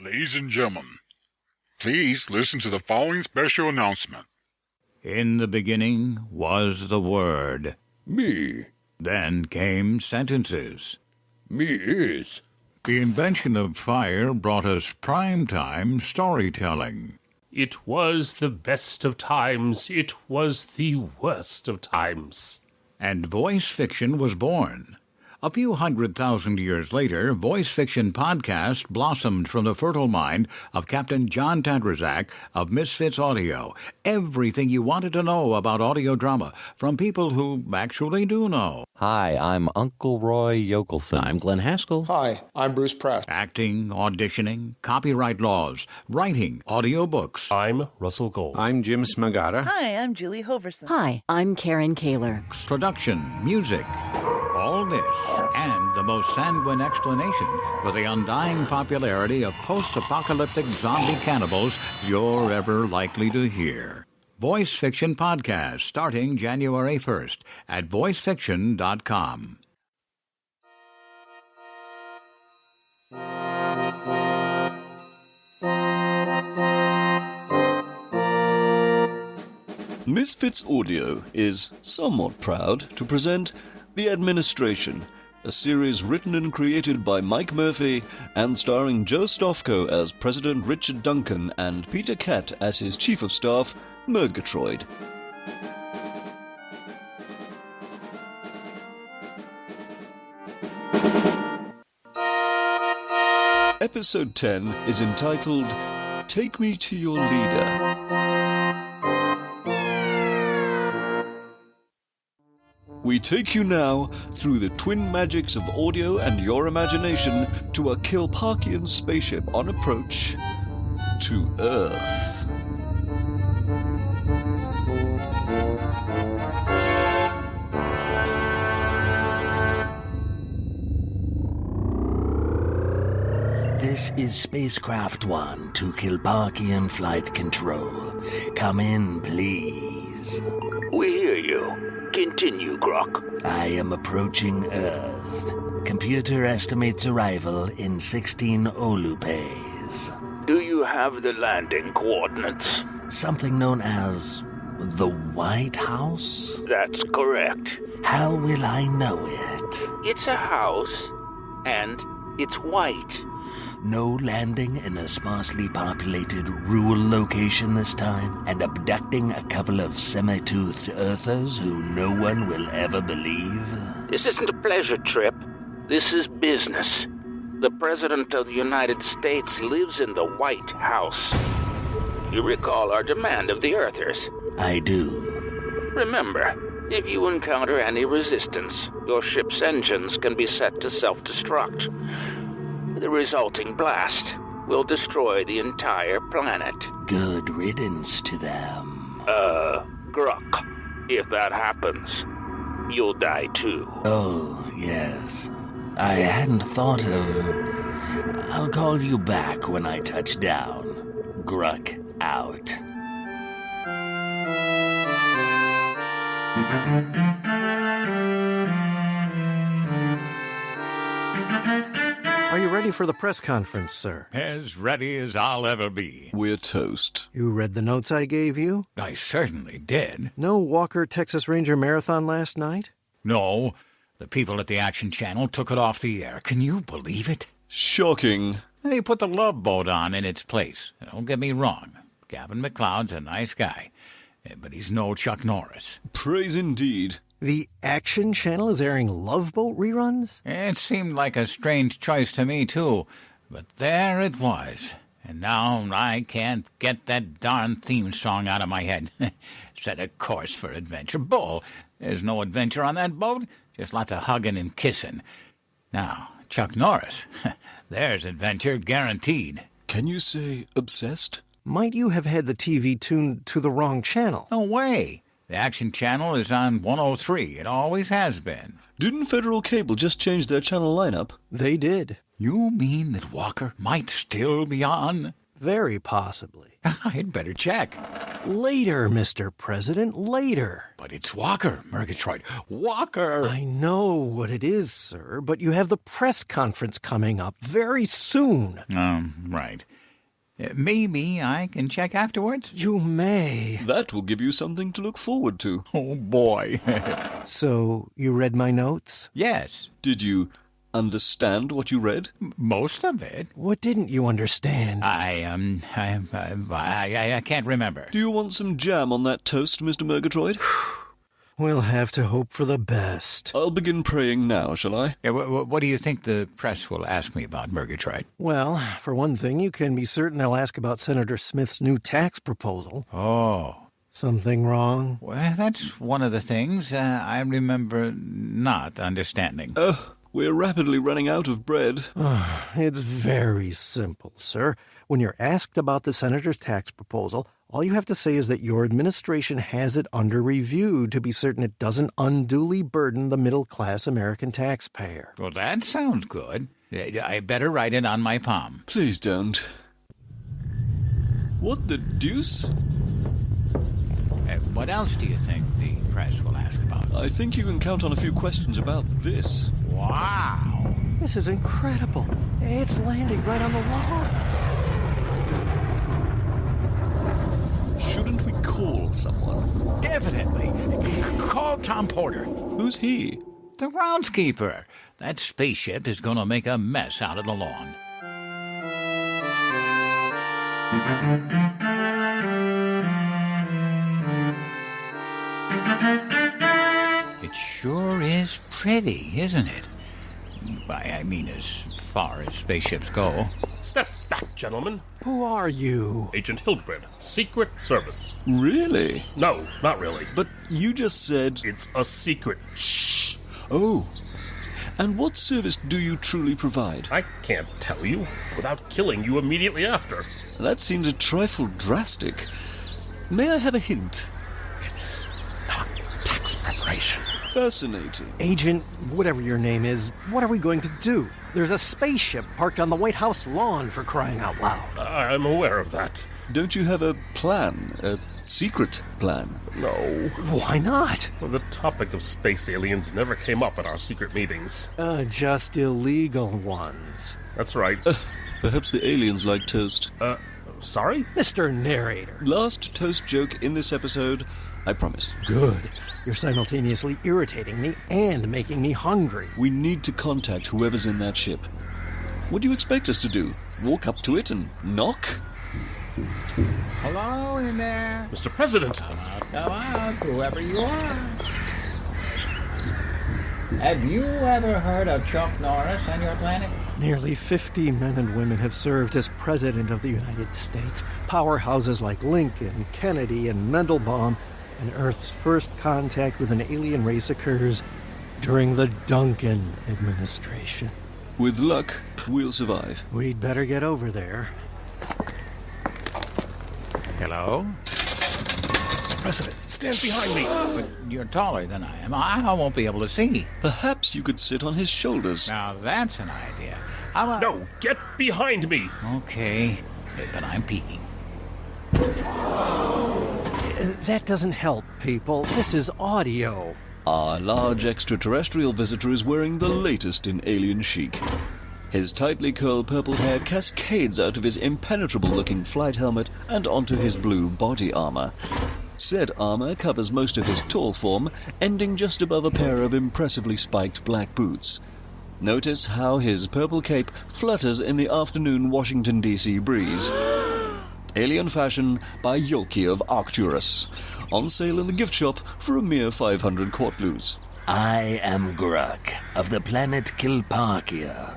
Ladies and gentlemen, please listen to the following special announcement. In the beginning was the Word. Me. Then came sentences. Me is. The invention of fire brought us prime-time storytelling. It was the best of times. It was the worst of times. And voice fiction was born. A few 100,000 years later, voice fiction podcast blossomed from the fertile mind of Captain John Tadrzak of Misfits Audio. Everything you wanted to know about audio drama from people who actually do know. Hi, I'm Uncle Roy Yokelson. I'm Glenn Haskell. Hi, I'm Bruce Press. Acting, auditioning, copyright laws, writing, audiobooks. I'm Russell Gold. I'm Jim Smagata. Hi, I'm Julie Hoverson. Hi, I'm Karen Kaler. Production, music, all this, and the most sanguine explanation for the undying popularity of post-apocalyptic zombie cannibals you're ever likely to hear. Voice Fiction Podcast, starting January 1st at voicefiction.com. Misfits Audio is somewhat proud to present The Administration, a series written and created by Mike Murphy and starring Joe STOFKO as President Richard Duncan and Peter KATT as his Chief of Staff, Mergatroid. Episode 10 is entitled Take Me to Your Leader. We take you now through the twin magics of audio and your imagination to a Kilparkian spaceship on approach to Earth. This is Spacecraft 1 to Kilparkian Flight Control. Come in, please. We hear you. Continue, Gruk. I am approaching Earth. Computer estimates arrival in 16 Olupays. Do you have the landing coordinates? Something known as the White House? That's correct. How will I know it? It's a house, and it's white. No landing in a sparsely populated rural location this time, and abducting a couple of semi-toothed Earthers who no one will ever believe? This isn't a pleasure trip. This is business. The President of the United States lives in the White House. You recall our demand of the Earthers? I do. Remember, if you encounter any resistance, your ship's engines can be set to self-destruct. The resulting blast will destroy the entire planet. Good riddance to them. Gruk, if that happens, you'll die too. Oh, yes. I hadn't thought of... I'll call you back when I touch down. Gruk out. Are you ready for the press conference, sir? As ready as I'll ever be. We're toast. You read the notes I gave you? I certainly did. No Walker Texas Ranger Marathon last night? No, the people at the Action Channel took it off the air. Can you believe it? Shocking. They put the Love Boat on in its place. Don't get me wrong. Gavin McLeod's a nice guy, but he's no Chuck Norris. Praise indeed. The Action Channel is airing Love Boat reruns? It seemed like a strange choice to me, too. But there it was. And now I can't get that darn theme song out of my head. Set a course for adventure. Bull! There's no adventure on that boat. Just lots of hugging and kissing. Now, Chuck Norris. There's adventure guaranteed. Can you say obsessed? Might you have had the TV tuned to the wrong channel? No way. The Action Channel is on 103. It always has been. Didn't Federal Cable just change their channel lineup? They did. You mean that Walker might still be on? Very possibly. I'd better check. Later, Mr. President, later. But it's Walker, Mergatroid. Walker! I know what it is, sir, but you have the press conference coming up very soon. Right. Maybe I can check afterwards? You may. That will give you something to look forward to. Oh, boy. So, you read my notes? Yes. Did you understand what you read? Most of it. What didn't you understand? I can't remember. Do you want some jam on that toast, Mr. Mergatroid? We'll have to hope for the best. I'll begin praying now, shall I? Yeah, what do you think the press will ask me about, Mergatroid? Well, for one thing, you can be certain they'll ask about Senator Smith's new tax proposal. Oh. Something wrong? Well, that's one of the things I remember not understanding. We're rapidly running out of bread. It's very simple, sir. When you're asked about the senator's tax proposal, all you have to say is that your administration has it under review to be certain it doesn't unduly burden the middle-class American taxpayer. Well, that sounds good. I better write it on my palm. Please don't. What the deuce? What else do you think the press will ask about? I think you can count on a few questions about this. Wow! This is incredible. It's landing right on the lawn. Shouldn't we call someone? Definitely. Call Tom Porter. Who's he? The groundskeeper. That spaceship is going to make a mess out of the lawn. It sure is pretty, isn't it? I mean, as far as spaceships go. Step back, gentlemen. Who are you? Agent Hildebrandt, Secret Service. Really? No, not really. But you just said... It's a secret. Shh! Oh. And what service do you truly provide? I can't tell you without killing you immediately after. That seems a trifle drastic. May I have a hint? It's not tax preparation. Fascinating. Agent, whatever your name is, what are we going to do? There's a spaceship parked on the White House lawn, for crying out loud. I'm aware of that. Don't you have a plan? A secret plan? No. Why not? Well, the topic of space aliens never came up at our secret meetings. Just illegal ones. That's right. Perhaps the aliens like toast. Sorry? Mr. Narrator. Last toast joke in this episode, I promise. Good. You're simultaneously irritating me and making me hungry. We need to contact whoever's in that ship. What do you expect us to do? Walk up to it and knock? Hello in there. Mr. President! Come out, whoever you are. Have you ever heard of Chuck Norris on your planet? Nearly 50 men and women have served as President of the United States. Powerhouses like Lincoln, Kennedy, and Mandelbaum. And Earth's first contact with an alien race occurs during the Duncan administration. With luck, we'll survive. We'd better get over there. Hello? Mr. President, stand behind me! But you're taller than I am. I won't be able to see. Perhaps you could sit on his shoulders. Now that's an idea. How about... No, get behind me! Okay, but I'm peeking. That doesn't help, people. This is audio. Our large extraterrestrial visitor is wearing the latest in alien chic. His tightly curled purple hair cascades out of his impenetrable-looking flight helmet and onto his blue body armor. Said armor covers most of his tall form, ending just above a pair of impressively spiked black boots. Notice how his purple cape flutters in the afternoon Washington, D.C. breeze. Alien fashion by Yolki of Arcturus. On sale in the gift shop for a mere 500 quartloos. I am Gruk of the planet Kilparkian.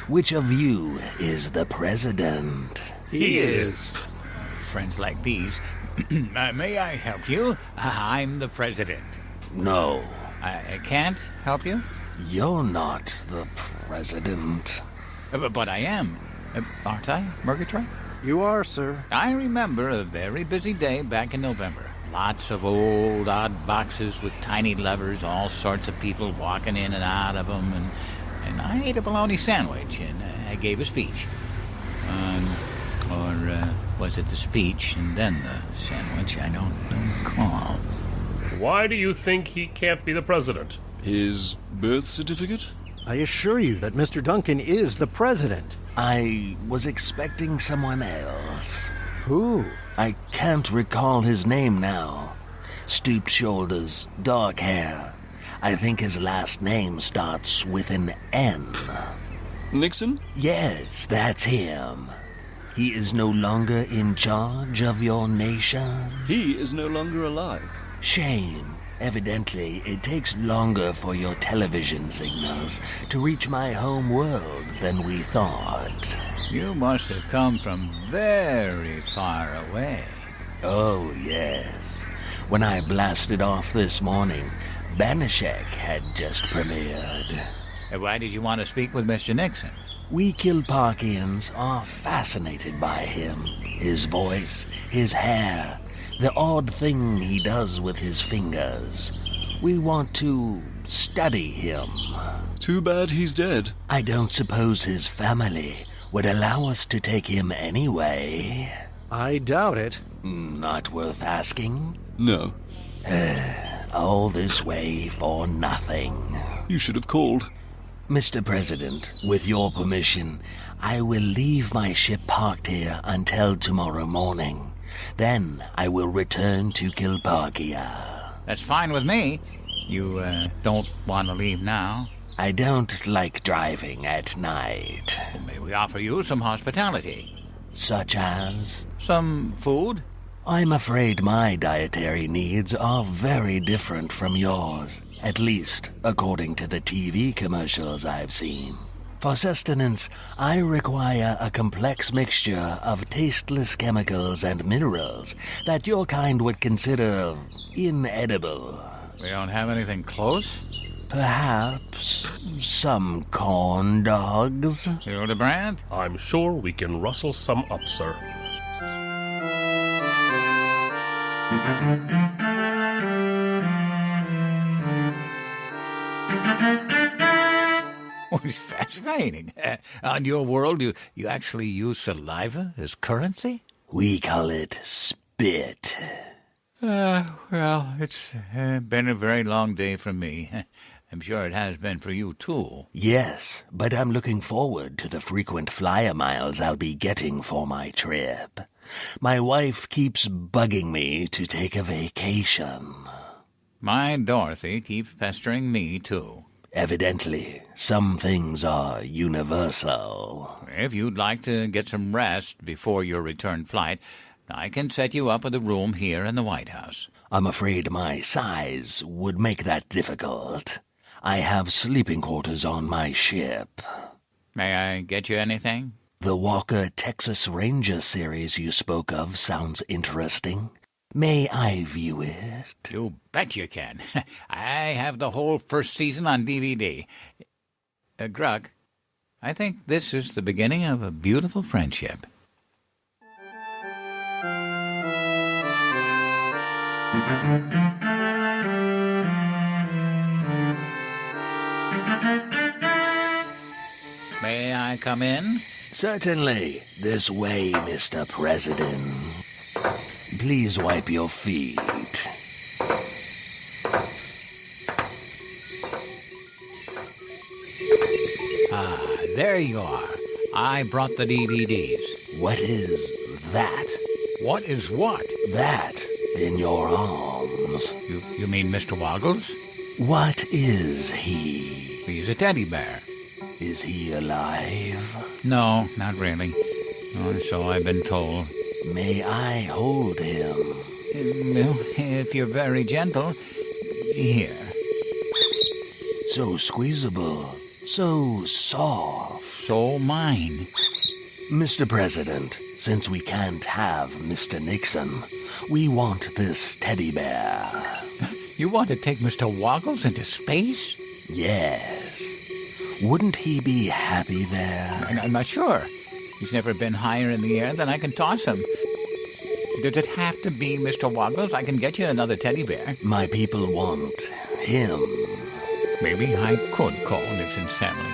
Which of you is the president? He is. Friends like these. May I help you? I'm the president. No. I can't help you? You're not the president. But I am. Aren't I, Mergatroid? You are, sir. I remember a very busy day back in November. Lots of old, odd boxes with tiny levers, all sorts of people walking in and out of them, and I ate a bologna sandwich, and I gave a speech. Or was it the speech and then the sandwich? I don't recall. Why do you think he can't be the president? His birth certificate? I assure you that Mr. Duncan is the president. I was expecting someone else. Who? I can't recall his name now. Stooped shoulders, dark hair. I think his last name starts with an N. Nixon? Yes, that's him. He is no longer in charge of your nation? He is no longer alive. Shame. Evidently, it takes longer for your television signals to reach my home world than we thought. You must have come from very far away. Oh, yes. When I blasted off this morning, Banishek had just premiered. Why did you want to speak with Mr. Nixon? We Kilparkians are fascinated by him. His voice, his hair, the odd thing he does with his fingers. We want to study him. Too bad he's dead. I don't suppose his family would allow us to take him anyway. I doubt it. Not worth asking. No. All this way for nothing. You should have called. Mr. President, with your permission, I will leave my ship parked here until tomorrow morning. Then I will return to Kilparkia. That's fine with me. You don't want to leave now? I don't like driving at night. Well, may we offer you some hospitality? Such as? Some food? I'm afraid my dietary needs are very different from yours. At least, according to the TV commercials I've seen. For sustenance, I require a complex mixture of tasteless chemicals and minerals that your kind would consider inedible. We don't have anything close? Perhaps some corn dogs? Hildebrandt? I'm sure we can rustle some up, sir. Oh, it's fascinating. On your world, you actually use saliva as currency? We call it spit. Well, it's been a very long day for me. I'm sure it has been for you, too. Yes, but I'm looking forward to the frequent flyer miles I'll be getting for my trip. My wife keeps bugging me to take a vacation. My Dorothy keeps pestering me, too. Evidently, some things are universal. If you'd like to get some rest before your return flight, I can set you up with a room here in the White House. I'm afraid my size would make that difficult. I have sleeping quarters on my ship. May I get you anything? The Walker Texas Ranger series you spoke of sounds interesting. May I view it? You bet you can. I have the whole first season on DVD. Gruk, I think this is the beginning of a beautiful friendship. May I come in? Certainly. This way, Mr. President. Please wipe your feet. There you are. I brought the DVDs. What is that? What is what? That in your arms. You mean Mr. Woggles? What is he? He's a teddy bear. Is he alive? No, not really. Or so I've been told. May I hold him? Well, if you're very gentle. Here. So squeezable. So soft. So mine. Mr. President, since we can't have Mr. Nixon, we want this teddy bear. You want to take Mr. Woggles into space? Yes. Wouldn't he be happy there? I'm not sure. He's never been higher in the air than I can toss him. Does it have to be Mr. Woggles? I can get you another teddy bear. My people want him. Maybe I could call Nixon's family.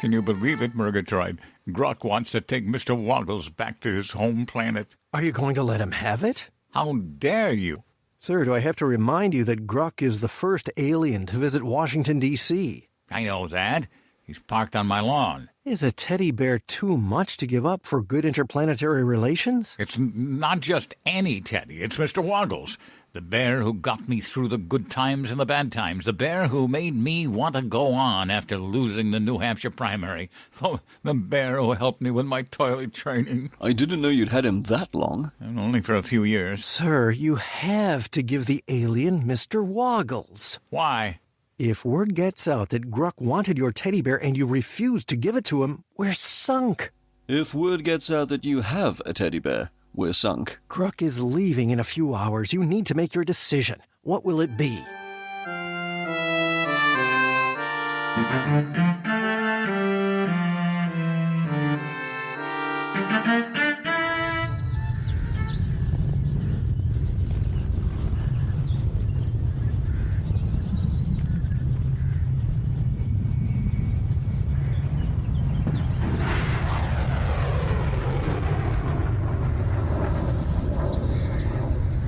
Can you believe it, Mergatroid? Gruk wants to take Mr. Woggles back to his home planet. Are you going to let him have it? How dare you? Sir, do I have to remind you that Gruk is the first alien to visit Washington, D.C.? I know that. He's parked on my lawn. Is a teddy bear too much to give up for good interplanetary relations? It's not just any teddy. It's Mr. Woggles. The bear who got me through the good times and the bad times. The bear who made me want to go on after losing the New Hampshire primary. Oh, the bear who helped me with my toilet training. I didn't know you'd had him that long. And only for a few years. Sir, you have to give the alien Mr. Woggles. Why? If word gets out that Gruk wanted your teddy bear and you refuse to give it to him, we're sunk. If word gets out that you have a teddy bear, we're sunk. Gruk is leaving in a few hours. You need to make your decision. What will it be?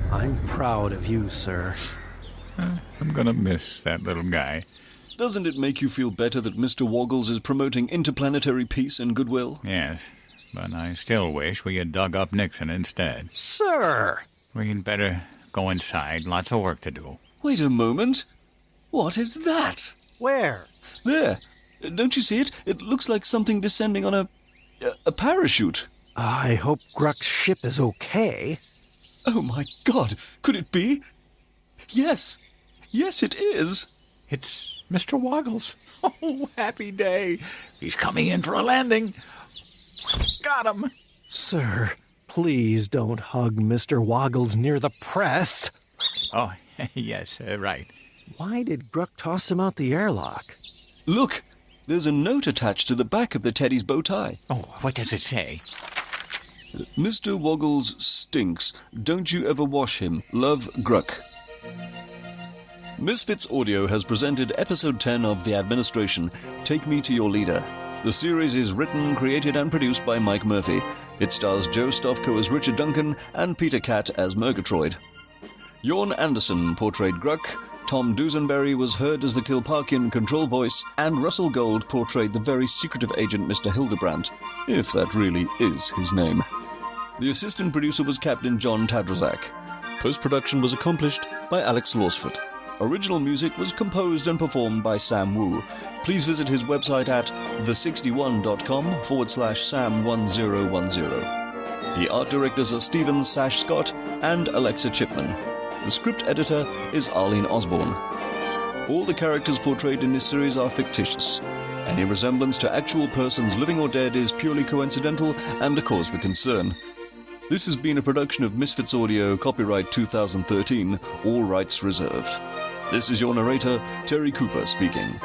I'm proud of you, sir. I'm gonna miss that little guy. Doesn't it make you feel better that Mr. Woggles is promoting interplanetary peace and goodwill? Yes, but I still wish we had dug up Nixon instead. Sir! We'd better go inside. Lots of work to do. Wait a moment. What is that? Where? There. Don't you see it? It looks like something descending on a parachute. I hope Gruk's ship is okay. Oh my God! Could it be? Yes! Yes, it is! It's Mr. Woggles. Oh, happy day. He's coming in for a landing. Got him. Sir, please don't hug Mr. Woggles near the press. Oh, yes, right. Why did Gruk toss him out the airlock? Look! There's a note attached to the back of the teddy's bow tie. Oh, what does it say? Mr. Woggles stinks. Don't you ever wash him. Love, Gruk. Misfits Audio has presented Episode 10 of The Administration, Take Me to Your Leader. The series is written, created and produced by Mike Murphy. It stars Joe STOFKO as Richard Duncan and Peter KATT as Mergatroid. Jorn Anderson portrayed Gruk, Tom Dusenberry was heard as the Kilparkian control voice, and Russell Gold portrayed the very secretive agent Mr. Hildebrandt, if that really is his name. The assistant producer was Captain John Tadrzak. Post-production was accomplished by Alex Lawsford. Original music was composed and performed by Sam Wu. Please visit his website at the61.com/Sam1010. The art directors are Stephen Sash Scott and Alexa Chipman. The script editor is Arlene Osborne. All the characters portrayed in this series are fictitious. Any resemblance to actual persons living or dead is purely coincidental and a cause for concern. This has been a production of Misfits Audio, copyright 2013, all rights reserved. This is your narrator, Terry Cooper, speaking.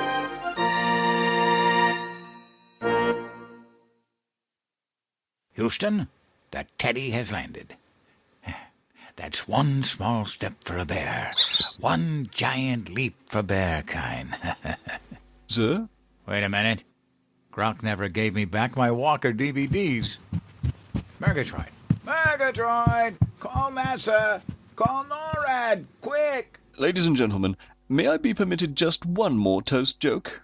Houston, the teddy has landed. That's one small step for a bear, one giant leap for bearkind. Sir? Wait a minute. Gruk never gave me back my Walker DVDs. Mergatroid! Mergatroid! Call NASA! Call NORAD! Quick! Ladies and gentlemen, may I be permitted just one more toast joke?